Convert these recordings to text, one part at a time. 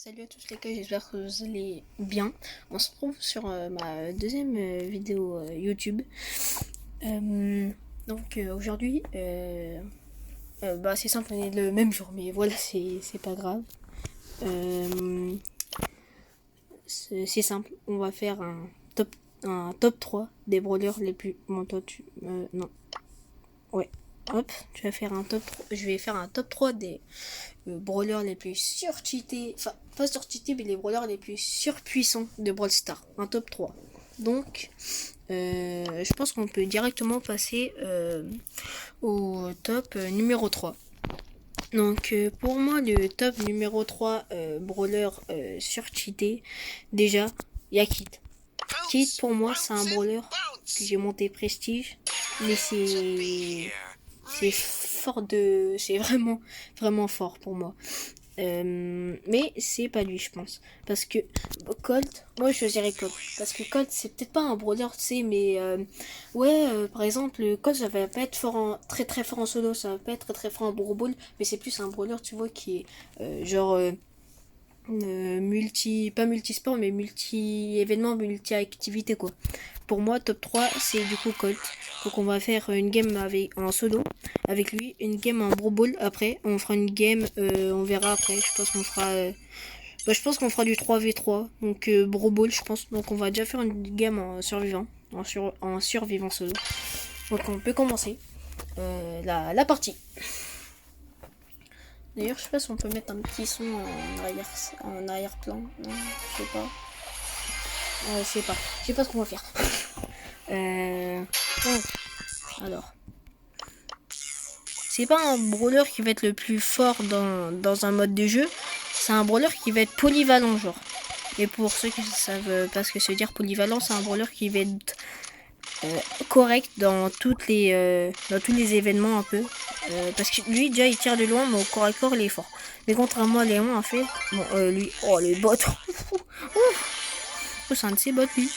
Salut à tous les gars, j'espère que vous allez bien. On se retrouve sur ma deuxième vidéo YouTube. Aujourd'hui, c'est simple, on est le même jour, mais voilà, c'est pas grave. C'est simple, on va faire un top 3 des brawlers les plus... Bon, toi, non. Ouais. Hop, je vais faire un top 3 des brawlers les plus surcheatés, enfin pas surcheatés mais les brawlers les plus surpuissants de Brawl Stars, un top 3. Donc je pense qu'on peut directement passer au top numéro 3. Donc pour moi le top numéro 3 brawler surcheaté, déjà il y a Kit. Kit pour moi c'est un brawler que j'ai monté prestige, mais c'est vraiment fort pour moi. Mais c'est pas lui, je pense, parce que Colt, moi je choisirais Colt parce que Colt c'est peut-être pas un brawler, tu sais, mais par exemple Colt ça va pas être très très fort en solo, ça va pas être très très fort en brawl, mais c'est plus un brawler, tu vois, qui est pas multisport mais multi-événement, multi-activité quoi. Pour moi, top 3, c'est du coup Colt. Donc on va faire une game en solo avec lui, une game en brawl après. On fera une game, on verra après. Je pense qu'on fera du 3v3. Donc brawl, je pense. Donc on va déjà faire une game en survivant. En survivant solo. Donc on peut commencer la partie. D'ailleurs, je sais pas si on peut mettre un petit son en arrière-plan. Non, je sais pas. Je sais pas ce qu'on va faire. Alors. C'est pas un brawler qui va être le plus fort dans un mode de jeu. C'est un brawler qui va être polyvalent, genre. Et pour ceux qui savent pas ce que se dire polyvalent, c'est un brawler qui va être correct dans tous les événements un peu. Parce que lui, déjà, il tire de loin, mais au corps à corps, il est fort. Mais contrairement à Léon, en fait, lui, les bots. C'est un de ses bots, lui.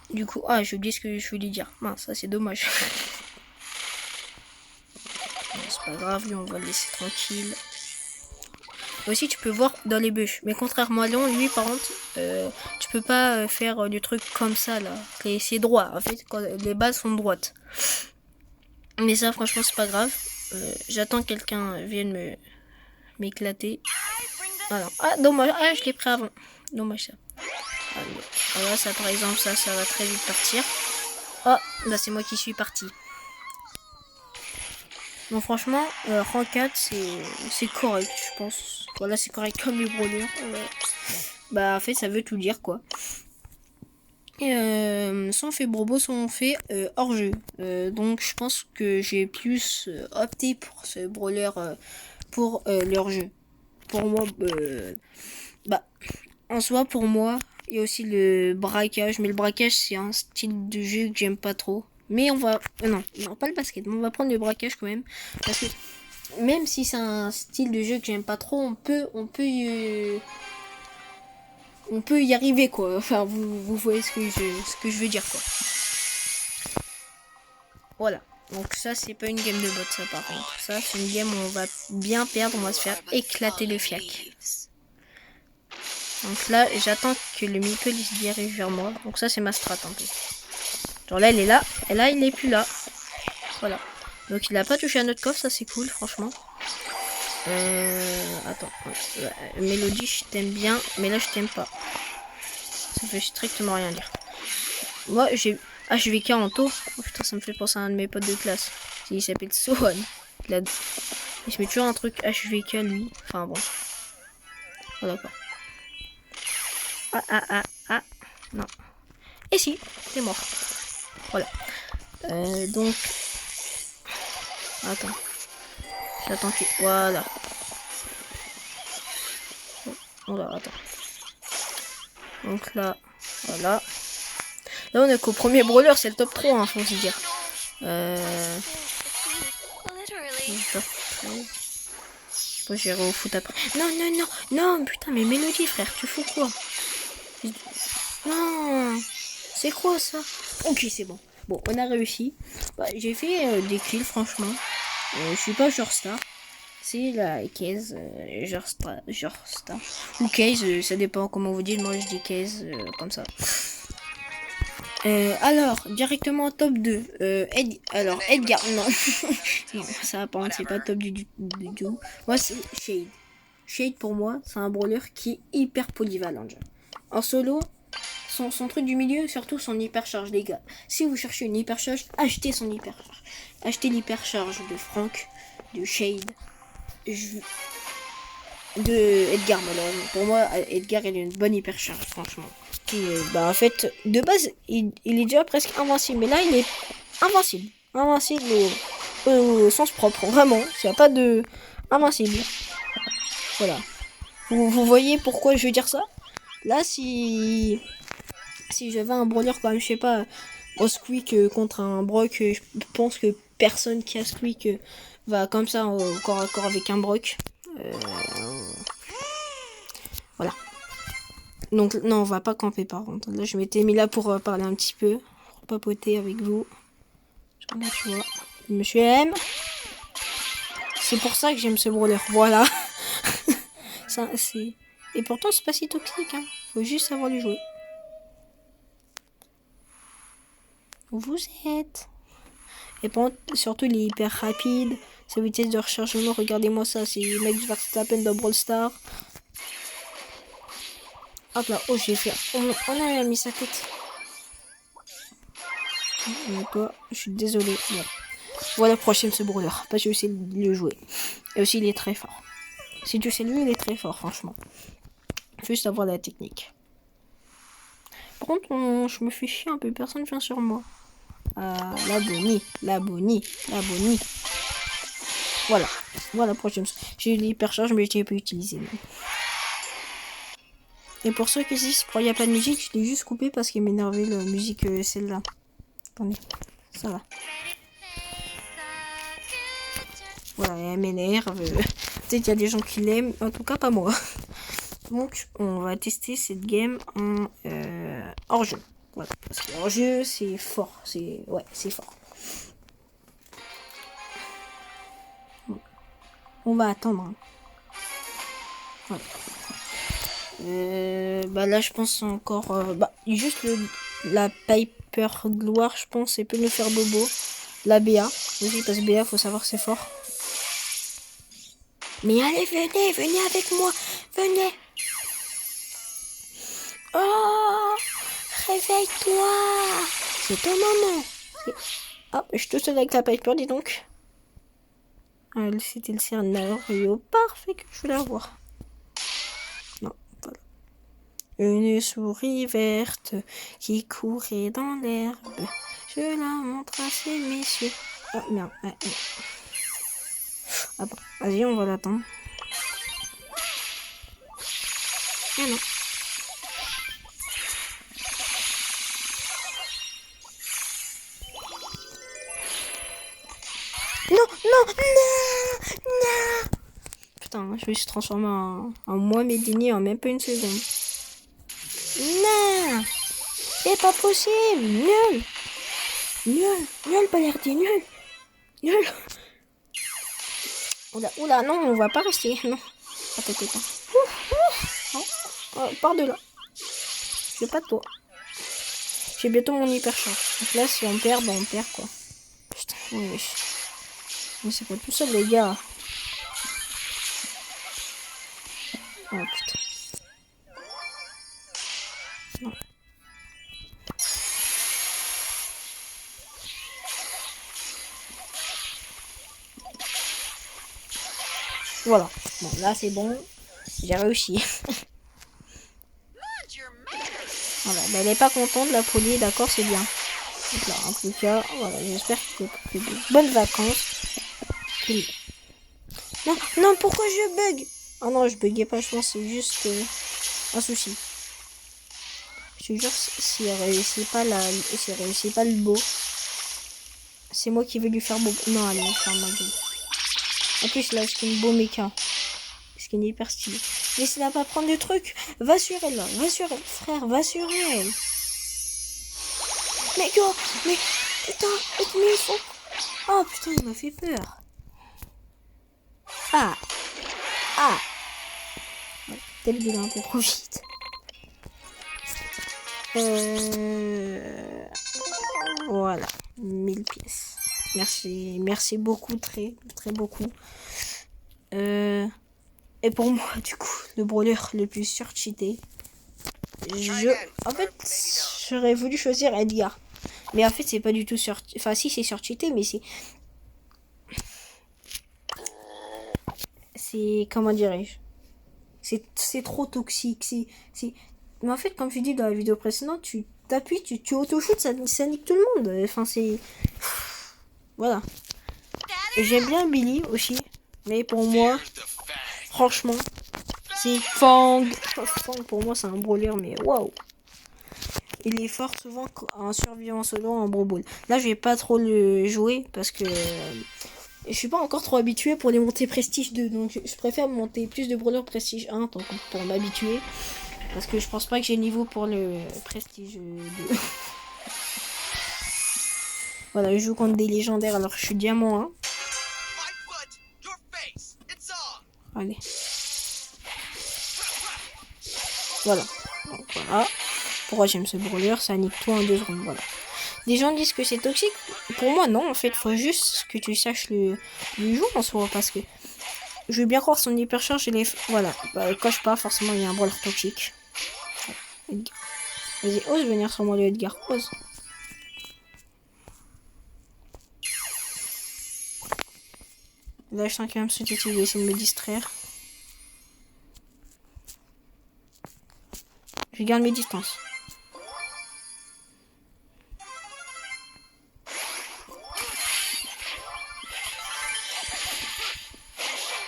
Du coup, j'ai oublié ce que je voulais dire. Mince, ça c'est dommage. C'est pas grave, lui on va le laisser tranquille. Aussi tu peux voir dans les bûches. Mais contrairement à Léon, lui par contre, tu peux pas faire du truc comme ça là. C'est droit, en fait, quand les bases sont droites. Mais ça franchement c'est pas grave. J'attends que quelqu'un vienne m'éclater. Voilà. Dommage, je l'ai pris avant. Dommage ça. Voilà, ça par exemple, ça va très vite partir. C'est moi qui suis parti. Bon, franchement, rang 4, c'est correct, je pense. Voilà, c'est correct comme les brawlers. En fait, ça veut tout dire, quoi. Et soit on fait brobo, soit on fait hors jeu. Donc, je pense que j'ai plus opté pour ce brawler pour leur jeu. Pour moi, en soi, pour moi, il y a aussi le braquage. Mais le braquage, c'est un style de jeu que j'aime pas trop. Mais on va... non, pas le basket. Mais on va prendre le braquage quand même. Parce que même si c'est un style de jeu que j'aime pas trop, on peut y arriver, quoi. Enfin, vous voyez ce que je veux dire, quoi. Voilà. Donc ça, c'est pas une game de bot, ça, par contre. Ça, c'est une game où on va bien perdre. On va se faire éclater le fiac. Donc là, j'attends que le Meeple il se dirige vers moi. Donc ça, c'est ma strat un peu. Genre là, elle est là. Et là, il est plus là. Voilà. Donc il a pas touché à notre coffre. Ça, c'est cool, franchement. Attends. Mélodie, je t'aime bien. Mais là, je t'aime pas. Ça fait strictement rien dire. Moi, j'ai HVK en taux. Oh putain, ça me fait penser à un de mes potes de classe. Il s'appelle Sohan. Il se met toujours un truc HVK, lui. Enfin bon. Voilà quoi. Non. Et si, c'est mort. Voilà. Donc. Attends. J'attends que. Voilà. Voilà, attends. Donc là. Voilà. Là, on est qu'au premier brawler, c'est le top 3, hein, faut se dire. J'irai au foot après. Non, putain, mais Mélodie, frère, tu fous quoi? Non, c'est quoi ça? Ok, c'est bon. On a réussi. J'ai fait des kills, franchement. Je suis pas genre star. C'est la case, genre star. Ou case, ça dépend comment vous dites. Moi, je dis case, comme ça. Alors, directement top 2. Alors, Edgar, non. Non, ça, par contre, c'est pas top du tout. Moi, c'est Shade. Shade, pour moi, c'est un brawler qui est hyper polyvalent. Genre. En solo, son truc du milieu, surtout son hypercharge, les gars. Si vous cherchez une hypercharge, achetez son hypercharge. Achetez l'hypercharge de Frank, de Shade, de Edgar, malheureusement. Pour moi, Edgar, il a une bonne hypercharge, franchement. Bah, en fait, de base, il est déjà presque invincible. Mais là, il est invincible. Invincible au sens propre. Vraiment, il n'y a pas de invincible. Voilà. Vous voyez pourquoi je veux dire ça? Là, si j'avais un brawler quand même, je sais pas, au Squeak contre un Brock, je pense que personne qui a Squeak va comme ça au corps à corps avec un Brock. Voilà. Donc non, on va pas camper par contre. Là, je m'étais mis là pour parler un petit peu, pour papoter avec vous. Là, tu vois, Monsieur M. C'est pour ça que j'aime ce brawler. Voilà. Ça, c'est... Et pourtant, c'est pas si toxique. Hein. Faut juste savoir le jouer. Où vous êtes? Et surtout, il est hyper rapide. Sa vitesse de rechargement, regardez-moi ça. C'est Max Verstappen dans Brawl Stars. Hop là, oh j'ai fait. On a mis sa tête. D'accord, je suis désolé. Voilà, prochaine ce brawler. Parce que je sais le jouer. Et aussi, il est très fort. Si tu sais lui, il est très fort, franchement. Juste avoir la technique. Par contre, je me fais chier un peu. Personne vient sur moi. La Bonnie. Voilà. Voilà, prochaine. J'ai eu l'hypercharge, mais je l'ai pas utilisé. Et pour ceux qui disent qu'il n'y a pas de musique, je l'ai juste coupé parce qu'il m'énervait la musique, celle-là. Attendez, ça va. Voilà, elle m'énerve. Peut-être qu'il y a des gens qui l'aiment, en tout cas pas moi. Donc, on va tester cette game en hors-jeu. Voilà, parce que hors-jeu, c'est fort. C'est fort. On va attendre. Hein. Voilà. Bah là, je pense encore... juste la Piper Gloire, je pense, elle peut nous faire bobo. La BA, aussi, parce que BA, faut savoir que c'est fort. Mais allez, venez avec moi, venez. Oh, réveille-toi. C'est ton moment. Ah, je suis tout seul avec la Piper, dis donc. C'était le scénario parfait que je voulais avoir. Non, voilà. Une souris verte qui courait dans l'herbe. Je la montre à ces messieurs. Ah, merde. Ah bon, vas-y, on va l'attendre. Ah non. Non. Putain, je vais se transformer en moi Médini en même pas une seconde. Non, c'est pas possible. Nul, Balerdi, nul. Oula, non, on va pas rester. Non. Attends. Pars de là. Je veux pas de toi. J'ai bientôt mon hypercharge. Donc là, si on perd, on perd quoi. Putain, oui. Mais c'est pas tout seul, les gars. Oh putain. Non. Voilà. Bon, là, c'est bon. J'ai réussi. Voilà, elle est pas contente, la polie, d'accord, c'est bien. Donc là, en tout cas, voilà, j'espère que tu as de bonnes vacances. Non, pourquoi je bug? Oh non, je buguais pas, je pense c'est juste un souci. Je te jure, si elle réussit pas le beau, c'est moi qui vais lui faire beau. Non, allez, faire ma gueule. En plus, là, c'est une beau méca. C'est une hyper stylé. Laissez-la pas prendre des trucs. Va sur elle, là. Frère, va sur elle. Mais go, mais putain, il faut... Oh putain, il m'a fait peur. Ah. Ah. Ouais, peut-être qu'il est un peu trop vite. Voilà. 1000 pièces. Merci beaucoup, très beaucoup. Et pour moi, du coup, le brawler le plus surcheaté, en fait, j'aurais voulu choisir Edgar. Mais en fait, c'est pas du tout enfin, si, c'est surcheaté, mais comment dirais-je, c'est trop toxique. Mais en fait, comme je dis dans la vidéo précédente, tu t'appuies, tu auto-shoot, ça nique tout le monde. Enfin, voilà. Et j'aime bien Billy aussi. Mais pour moi, franchement, c'est Fang. Fang, pour moi, c'est un brawler, mais waouh. Il est fort souvent en survivant solo en Brawl Ball. Là, je vais pas trop le jouer parce que je suis pas encore trop habitué pour les montées prestige 2. Donc, je préfère monter plus de brawlers prestige 1 pour m'habituer. Parce que je pense pas que j'ai le niveau pour le prestige 2. Voilà, je joue contre des légendaires alors je suis diamant 1. Allez. Voilà. Donc, voilà. Pourquoi j'aime ce brawler, ça nique tout en 2 secondes. Voilà. Des gens disent que c'est toxique. Pour moi, non. En fait, faut juste que tu saches le jouer en soi. Parce que je veux bien croire son hypercharge et les... Voilà. Bah, coche pas, forcément, il y a un brawler toxique. Vas-y, ose venir sur moi, le Edgar. Ose. Là, je sens quand même ce petit, il va essayer de me distraire. Je garde mes distances.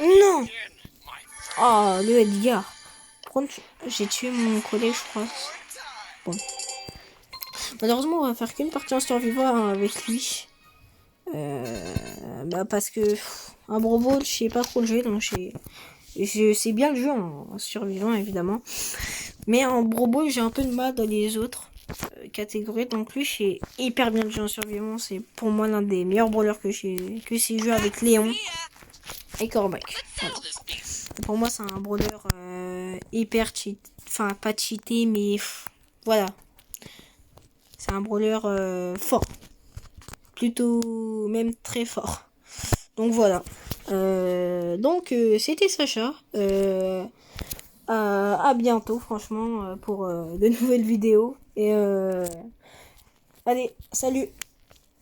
Non. Oh, le Edgar. Par contre, j'ai tué mon collègue, je crois. Bon. Malheureusement, on va faire qu'une partie en survivant avec lui. Bah parce que un Brawl Ball, je sais pas trop le jouer, donc je sais bien le jeu en survivant évidemment. Mais en Brawl Ball, j'ai un peu de mal dans les autres catégories. Donc lui, j'ai hyper bien le jeu en survivant. C'est pour moi l'un des meilleurs brawlers que j'ai joué avec Léon et Cormac. Voilà. Pour moi, c'est un brawler hyper cheat, enfin pas cheaté, mais voilà. C'est un brawler fort, plutôt même très fort. Donc voilà. C'était Sacha. À bientôt, franchement, pour de nouvelles vidéos. Et allez, salut!